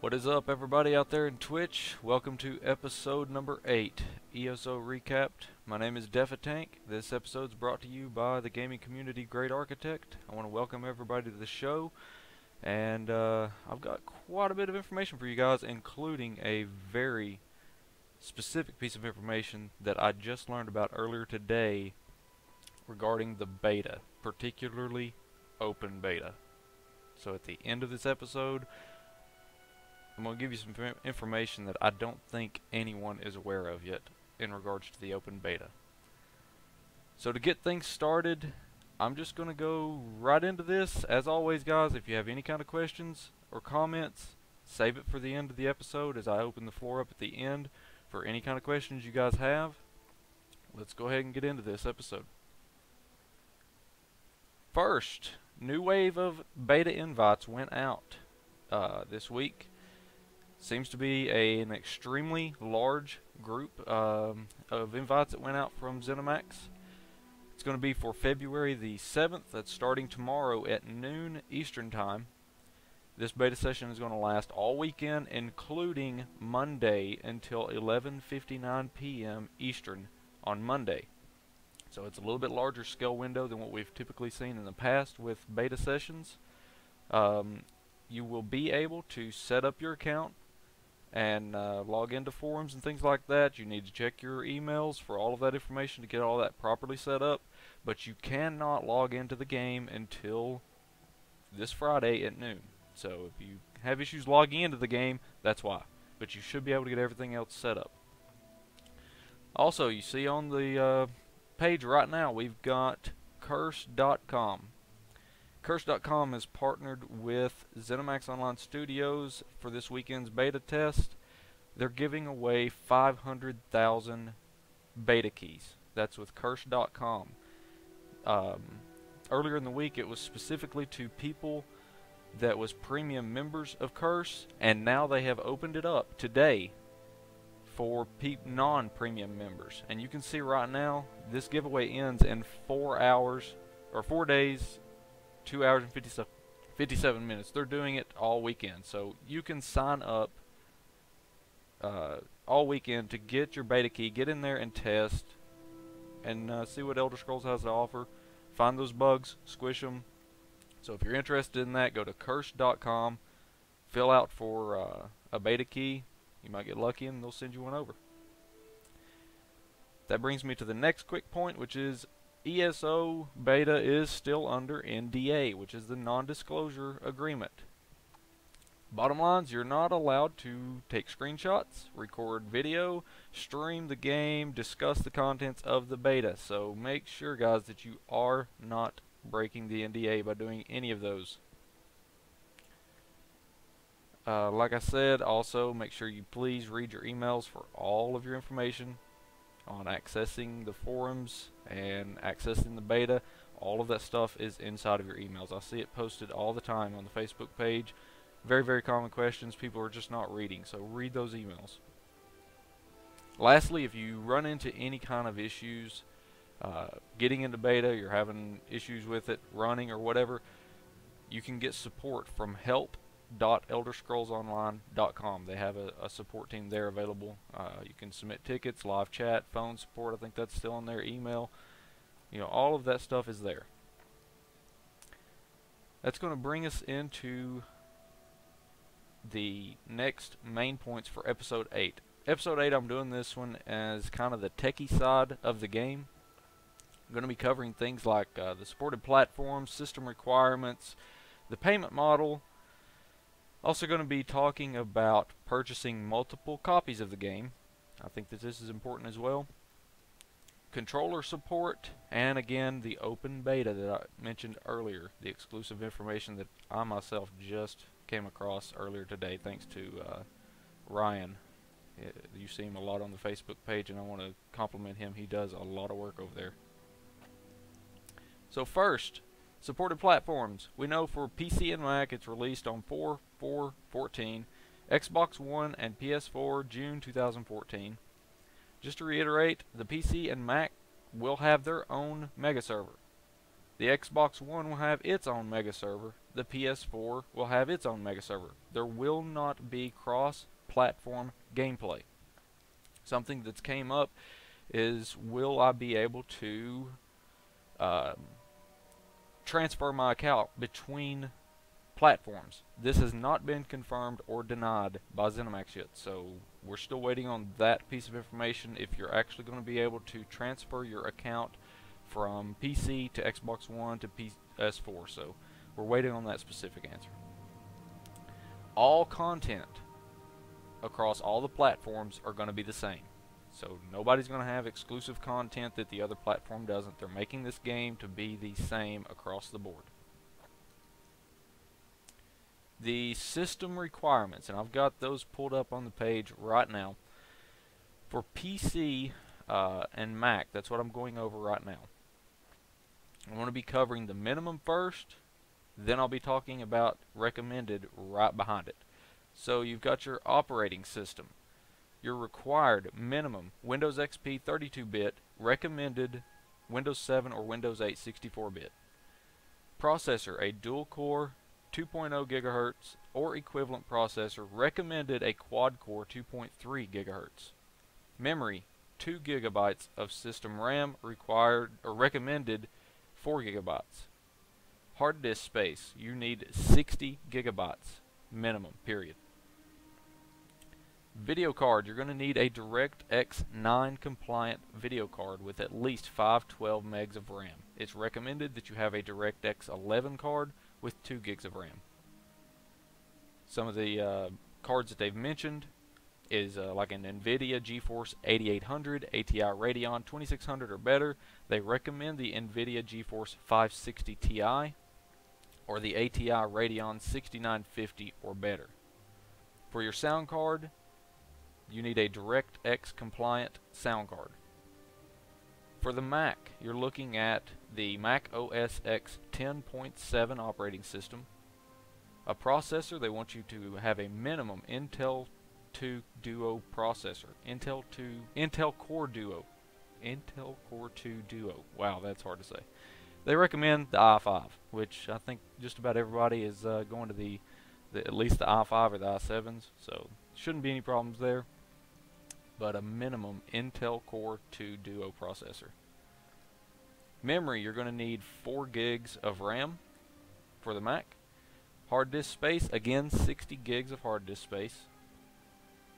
What is up, everybody out there in Twitch? Welcome to episode number 8, ESO Recapped. My name is Defatank. This episode is brought to you by the gaming community Great Architect. I want to welcome everybody to the show, and I've got quite a bit of information for you guys, including a very specific piece of information that I just learned about earlier today regarding the beta, particularly open beta. So at the end of this episode, I'm going to give you some information that I don't think anyone is aware of yet in regards to the open beta. So to get things started, I'm just going to go right into this. As always, guys, if you have any kind of questions or comments, save it for the end of the episode as I open the floor up at the end for any kind of questions you guys have. Let's go ahead and get into this episode. First, new wave of beta invites went out this week. Seems to be an extremely large group of invites that went out from ZeniMax. It's going to be for February the 7th. That's starting tomorrow at noon Eastern Time. This beta session is going to last all weekend, including Monday until 11:59 p.m. Eastern on Monday. So it's a little bit larger scale window than what we've typically seen in the past with beta sessions. You will be able to set up your account and log into forums and things like that. You need to check your emails for all of that information to get all that properly set up, but you cannot log into the game until this Friday at noon. So if you have issues logging into the game, that's why, but you should be able to get everything else set up. Also, you see on the page right now, we've got Curse.com. Curse.com is partnered with ZeniMax Online Studios for this weekend's beta test. They're giving away 500,000 beta keys. That's with Curse.com. Earlier in the week, it was specifically to people that was premium members of Curse, and now they have opened it up today for non-premium members. And you can see right now, this giveaway ends in 4 hours, or 4 days, 2 hours and 57 minutes. They're doing it all weekend, so you can sign up all weekend to get your beta key, get in there and test, and see what Elder Scrolls has to offer. Find those bugs, squish them. So if you're interested in that, go to Curse.com, fill out for a beta key. You might get lucky and they'll send you one over. That brings me to the next quick point, which is ESO beta is still under NDA, which is the non-disclosure agreement. Bottom line is, you're not allowed to take screenshots, record video, stream the game, discuss the contents of the beta. So make sure, guys, that you are not breaking the NDA by doing any of those. Like I said, also make sure you please read your emails for all of your information on accessing the forums and accessing the beta. All of that stuff is inside of your emails. I see it posted all the time on the Facebook page. Very, very common questions people are just not reading, so read those emails. Lastly, if you run into any kind of issues getting into beta, you're having issues with it running or whatever, you can get support from help.elderscrollsonline.com. They have a support team there available. You can submit tickets, live chat, phone support. I think that's still on their email. You know, all of that stuff is there. That's going to bring us into the next main points for episode 8. Episode 8, I'm doing this one as kind of the techie side of the game. I'm going to be covering things like the supported platforms, system requirements, the payment model. Also going to be talking about purchasing multiple copies of the game. I think that this is important as well. Controller support, and again, the open beta that I mentioned earlier, the exclusive information that I myself just came across earlier today, thanks to Ryan. You see him a lot on the Facebook page, and I want to compliment him. He does a lot of work over there. So first, supported platforms. We know for PC and Mac it's released on 4/4/14, Xbox One and PS4 June 2014. Just to reiterate, the PC and Mac will have their own mega server. The Xbox One will have its own mega server. the PS4 will have its own mega server. There will not be cross-platform gameplay. Something that's came up is, will I be able to transfer my account between platforms? This has not been confirmed or denied by ZeniMax yet, so we're still waiting on that piece of information, if you're actually going to be able to transfer your account from PC to Xbox One to PS4. So we're waiting on that specific answer. All content across all the platforms are going to be the same. So nobody's going to have exclusive content that the other platform doesn't. They're making this game to be the same across the board. The system requirements, and I've got those pulled up on the page right now. For PC and Mac, that's what I'm going over right now. I'm going to be covering the minimum first, then I'll be talking about recommended right behind it. So you've got your operating system. Your required minimum Windows XP 32-bit, recommended Windows 7 or Windows 8 64-bit. Processor, a dual-core 2.0 GHz or equivalent processor, recommended a quad-core 2.3 GHz. Memory, 2 GB of system RAM, required or recommended 4 GB. Hard disk space, you need 60 GB minimum, period. Video card, you're going to need a DirectX 9 compliant video card with at least 512 megs of RAM. It's recommended that you have a DirectX 11 card with 2 gigs of RAM. Some of the cards that they've mentioned is like an NVIDIA GeForce 8800, ATI Radeon 2600 or better. They recommend the NVIDIA GeForce 560 Ti or the ATI Radeon 6950 or better. For your sound card, you need a DirectX compliant sound card. For the Mac, you're looking at the Mac OS X 10.7 operating system. A processor, they want you to have a minimum Intel 2 Duo processor. Intel Core Duo. Intel Core 2 Duo. Wow, that's hard to say. They recommend the i5, which I think just about everybody is going to at least the i5 or the i7s, so shouldn't be any problems there. But a minimum Intel Core 2 Duo processor. Memory, you're going to need 4 gigs of RAM for the Mac. Hard disk space, again 60 gigs of hard disk space.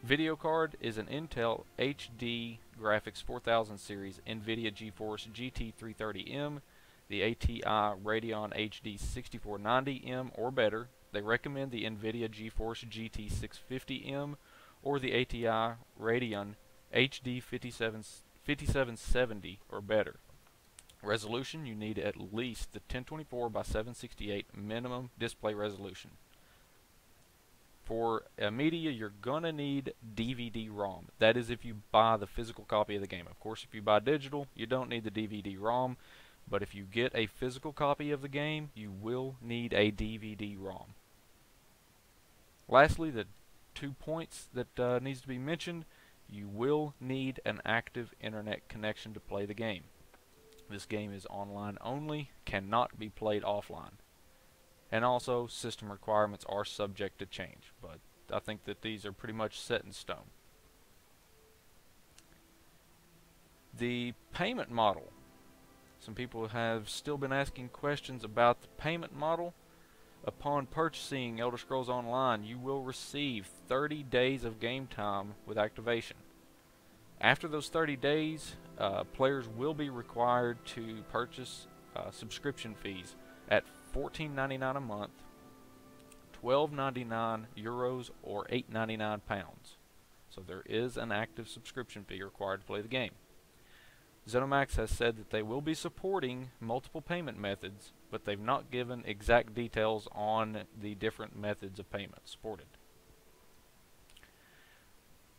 Video card is an Intel HD Graphics 4000 series NVIDIA GeForce GT 330M, the ATI Radeon HD 6490M or better. They recommend the NVIDIA GeForce GT 650M or the ATI Radeon HD 5770 or better. Resolution, you need at least the 1024 by 768 minimum display resolution. For media, you're going to need DVD-ROM. That is if you buy the physical copy of the game. Of course, if you buy digital, you don't need the DVD-ROM. But if you get a physical copy of the game, you will need a DVD-ROM. Lastly, the 2 points that needs to be mentioned, you will need an active internet connection to play the game. This game is online only, cannot be played offline. And also, system requirements are subject to change, but I think that these are pretty much set in stone. The payment model. Some people have still been asking questions about the payment model. Upon purchasing Elder Scrolls Online, you will receive 30 days of game time with activation. After those 30 days, players will be required to purchase subscription fees at $14.99 a month, €12.99 or £8.99. So there is an active subscription fee required to play the game. ZeniMax has said that they will be supporting multiple payment methods, but they've not given exact details on the different methods of payment supported.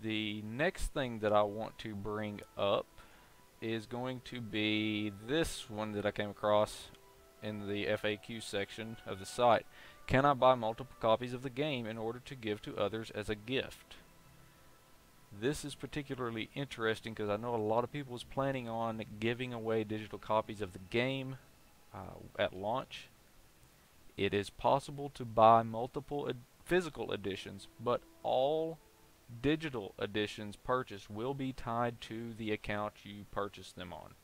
The next thing that I want to bring up is going to be this one that I came across in the FAQ section of the site. Can I buy multiple copies of the game in order to give to others as a gift? This is particularly interesting because I know a lot of people was planning on giving away digital copies of the game at launch. It is possible to buy multiple physical editions, but all digital editions purchased will be tied to the account you purchased them on.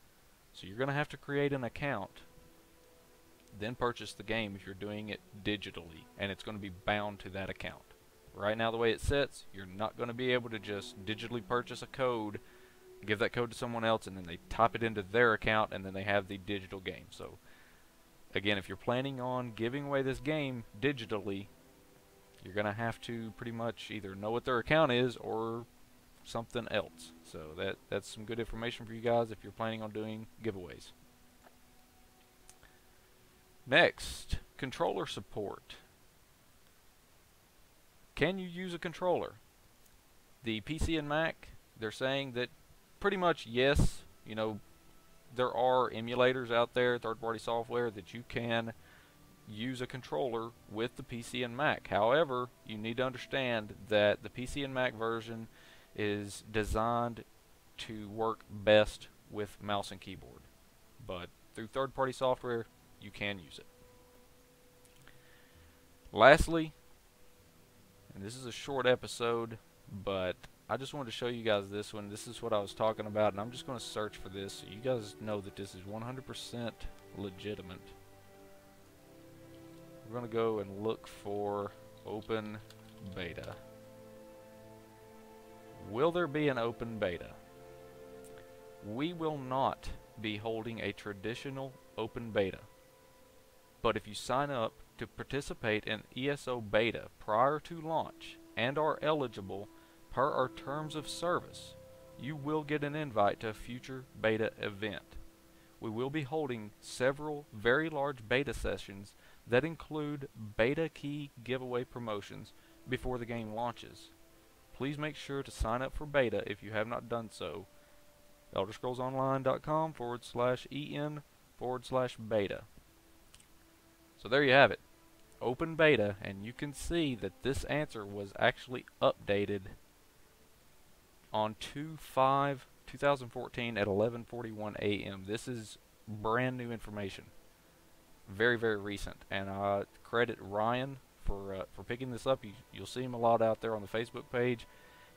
So you're going to have to create an account, then purchase the game if you're doing it digitally, and it's going to be bound to that account. Right now, the way it sits, you're not going to be able to just digitally purchase a code, give that code to someone else, and then they type it into their account, and then they have the digital game. So again, if you're planning on giving away this game digitally, you're going to have to pretty much either know what their account is or something else. So that's some good information for you guys if you're planning on doing giveaways. Next, controller support. Can you use a controller? The PC and Mac, they're saying that pretty much yes. You know, there are emulators out there, third-party software, that you can use a controller with the PC and Mac. However, you need to understand that the PC and Mac version is designed to work best with mouse and keyboard. But through third-party software, you can use it. Lastly, and this is a short episode, but I just wanted to show you guys this one. This is what I was talking about, and I'm just going to search for this so you guys know that this is 100% legitimate. We're going to go and look for open beta. Will there be an open beta? We will not be holding a traditional open beta. But if you sign up to participate in ESO beta prior to launch and are eligible per our terms of service, you will get an invite to a future beta event. We will be holding several very large beta sessions that include beta key giveaway promotions before the game launches. Please make sure to sign up for beta if you have not done so. elderscrollsonline.com/en/beta. So there you have it. Open beta, and you can see that this answer was actually updated on 2/5/2014 at 11:41 a.m. This is brand new information. Very, very recent. And I credit Ryan for picking this up. You'll see him a lot out there on the Facebook page.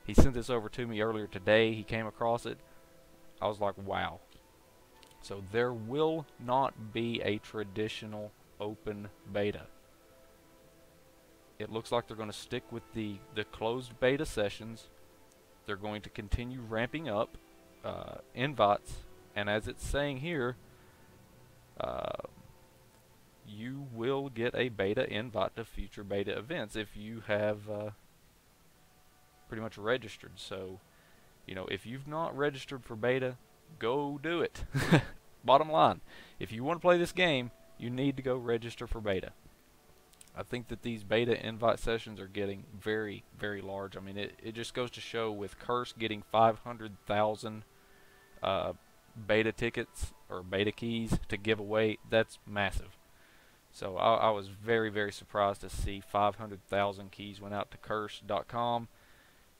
He sent this over to me earlier today. He came across it. I was like, wow. So there will not be a traditional open beta. It looks like they're going to stick with the closed beta sessions. They're going to continue ramping up invites, and as it's saying here, you will get a beta invite to future beta events if you have pretty much registered. So, you know, if you've not registered for beta, go do it. Bottom line, if you want to play this game, you need to go register for beta. I think that these beta invite sessions are getting very, very large. I mean, it just goes to show with Curse getting 500,000 beta tickets or beta keys to give away, that's massive. So I was very, very surprised to see 500,000 keys went out to Curse.com,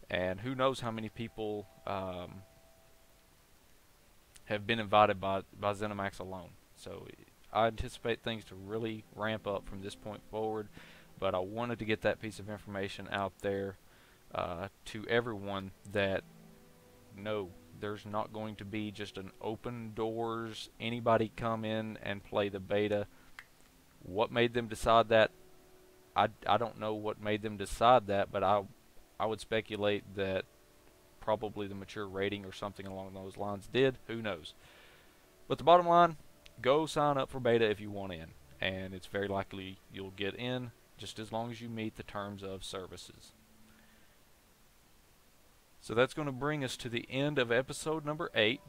and who knows how many people have been invited by ZeniMax alone. So I anticipate things to really ramp up from this point forward, but I wanted to get that piece of information out there to everyone that no, there's not going to be just an open doors, anybody come in and play the beta. What made them decide that? I don't know what made them decide that, but I would speculate that probably the mature rating or something along those lines did. Who knows? But the bottom line, go sign up for beta if you want in, and it's very likely you'll get in just as long as you meet the terms of services. So that's going to bring us to the end of episode number 8.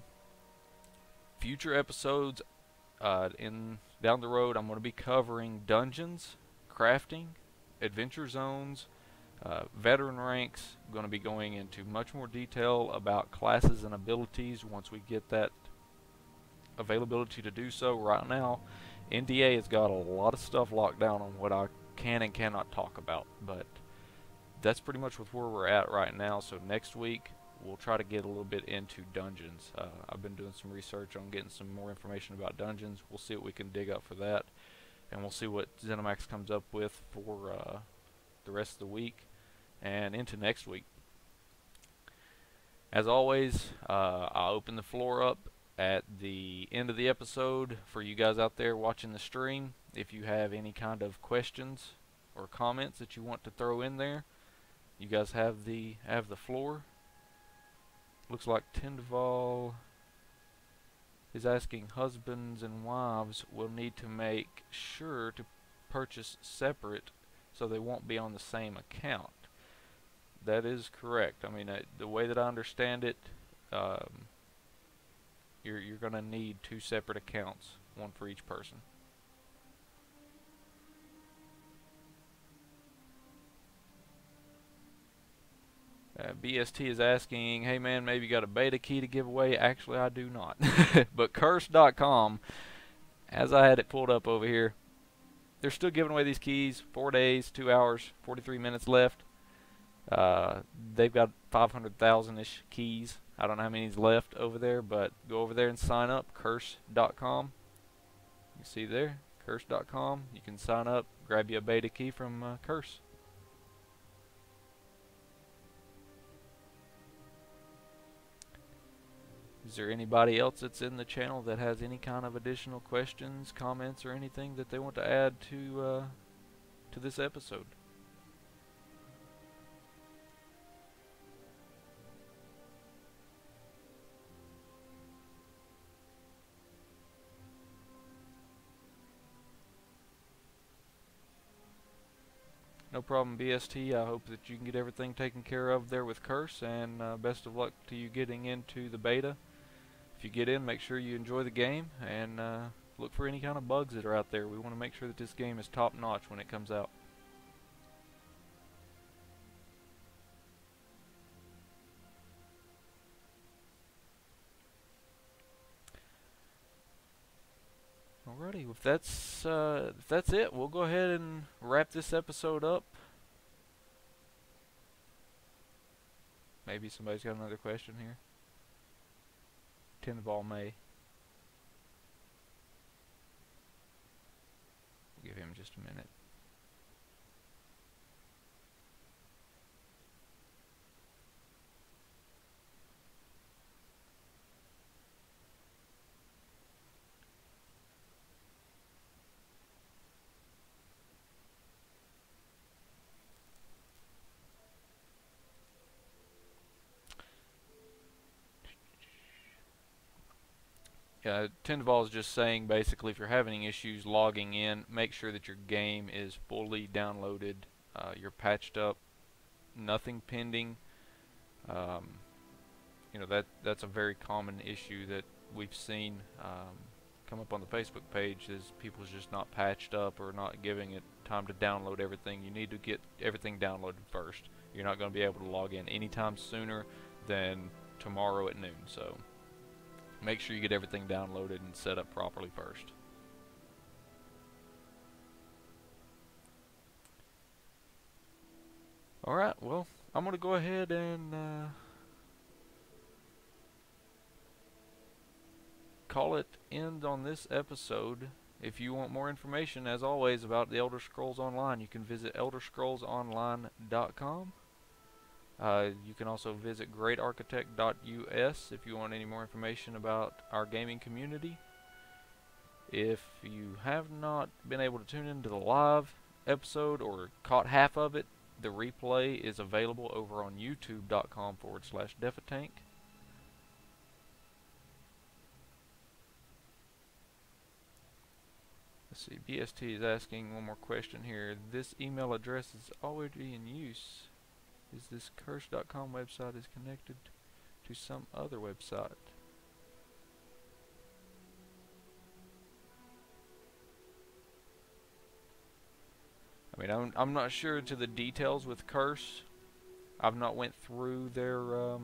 Future episodes down the road, I'm going to be covering dungeons, crafting, adventure zones, veteran ranks. I'm going to be going into much more detail about classes and abilities once we get that availability to do so. Right now, NDA has got a lot of stuff locked down on what I can and cannot talk about, but that's pretty much where we're at right now. So next week we'll try to get a little bit into dungeons. I've been doing some research on getting some more information about dungeons. We'll see what we can dig up for that. and we'll see what ZeniMax comes up with for the rest of the week and into next week. As always, I'll open the floor up at the end of the episode for you guys out there watching the stream. If you have any kind of questions or comments that you want to throw in there, you guys have the floor. Looks like Tyndall is asking husbands and wives will need to make sure to purchase separate so they won't be on the same account. That is correct. I mean, the way that I understand it, you're going to need 2 separate accounts, one for each person. BST is asking, hey man, maybe you got a beta key to give away? Actually, I do not. But curse.com, as I had it pulled up over here, they're still giving away these keys. 4 days, 2 hours, 43 minutes left. They've got 500,000-ish keys. I don't know how many's left over there, but go over there and sign up, curse.com. You see there, curse.com. You can sign up, grab you a beta key from Curse. Is there anybody else that's in the channel that has any kind of additional questions, comments, or anything that they want to add to this episode? No problem, BST. I hope that you can get everything taken care of there with Curse, and best of luck to you getting into the beta. If you get in, make sure you enjoy the game, and look for any kind of bugs that are out there. We want to make sure that this game is top-notch when it comes out. Alrighty, if that's it, we'll go ahead and wrap this episode up. Maybe somebody's got another question here. Tyndall may. We'll give him just a minute. Tyndall is just saying basically if you're having any issues logging in, make sure that your game is fully downloaded, you're patched up, nothing pending. You know, that's a very common issue that we've seen come up on the Facebook page, is people's just not patched up or not giving it time to download everything. You need to get everything downloaded first. You're not going to be able to log in anytime sooner than tomorrow at noon, so make sure you get everything downloaded and set up properly first. Alright, well, I'm going to go ahead and call it end on this episode. If you want more information, as always, about the Elder Scrolls Online, you can visit elderscrollsonline.com. You can also visit greatarchitect.us if you want any more information about our gaming community. If you have not been able to tune into the live episode or caught half of it, the replay is available over on youtube.com/Defatank. Let's see, BST is asking one more question here. This email address is already in use. Is this curse.com website is connected to some other website? I mean, I'm not sure to the details with Curse. I've not went through their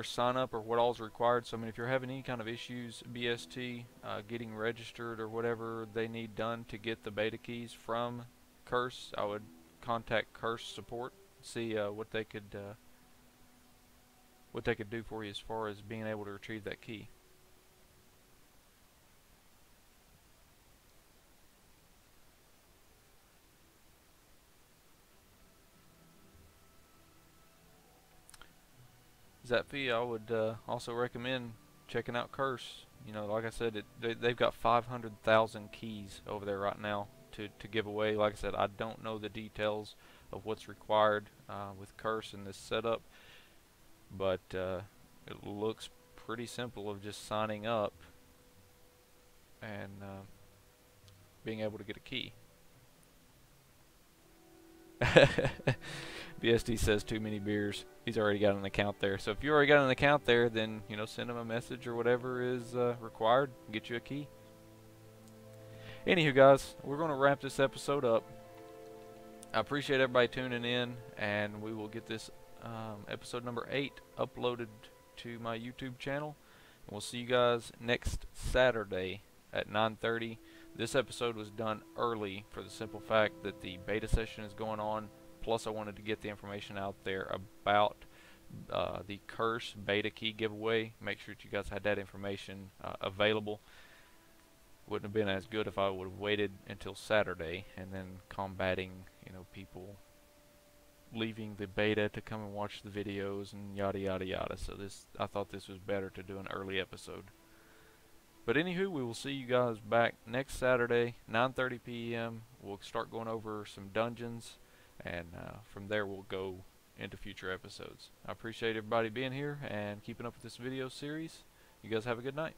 sign up or what all is required. So I mean, if you're having any kind of issues, BST, getting registered or whatever they need done to get the beta keys from Curse, I would contact Curse support, see what they could do for you as far as being able to retrieve that key. Zapfi, I would also recommend checking out Curse. You know, like I said, they've got 500,000 keys over there right now to give away. Like I said, I don't know the details of what's required with Curse in this setup, but it looks pretty simple of just signing up and being able to get a key. BSD says too many beers. He's already got an account there. So if you already got an account there, then send him a message or whatever is required, get you a key. Anywho, guys, we're going to wrap this episode up. I appreciate everybody tuning in, and we will get this episode number 8 uploaded to my YouTube channel. And we'll see you guys next Saturday at 9:30. This episode was done early for the simple fact that the beta session is going on. Plus, I wanted to get the information out there about the Curse beta key giveaway. Make sure that you guys had that information available. Wouldn't have been as good if I would have waited until Saturday and then combating, people leaving the beta to come and watch the videos and yada yada yada. So I thought this was better to do an early episode. But anywho, we will see you guys back next Saturday, 9:30 p.m. We'll start going over some dungeons, and from there we'll go into future episodes. I appreciate everybody being here and keeping up with this video series. You guys have a good night.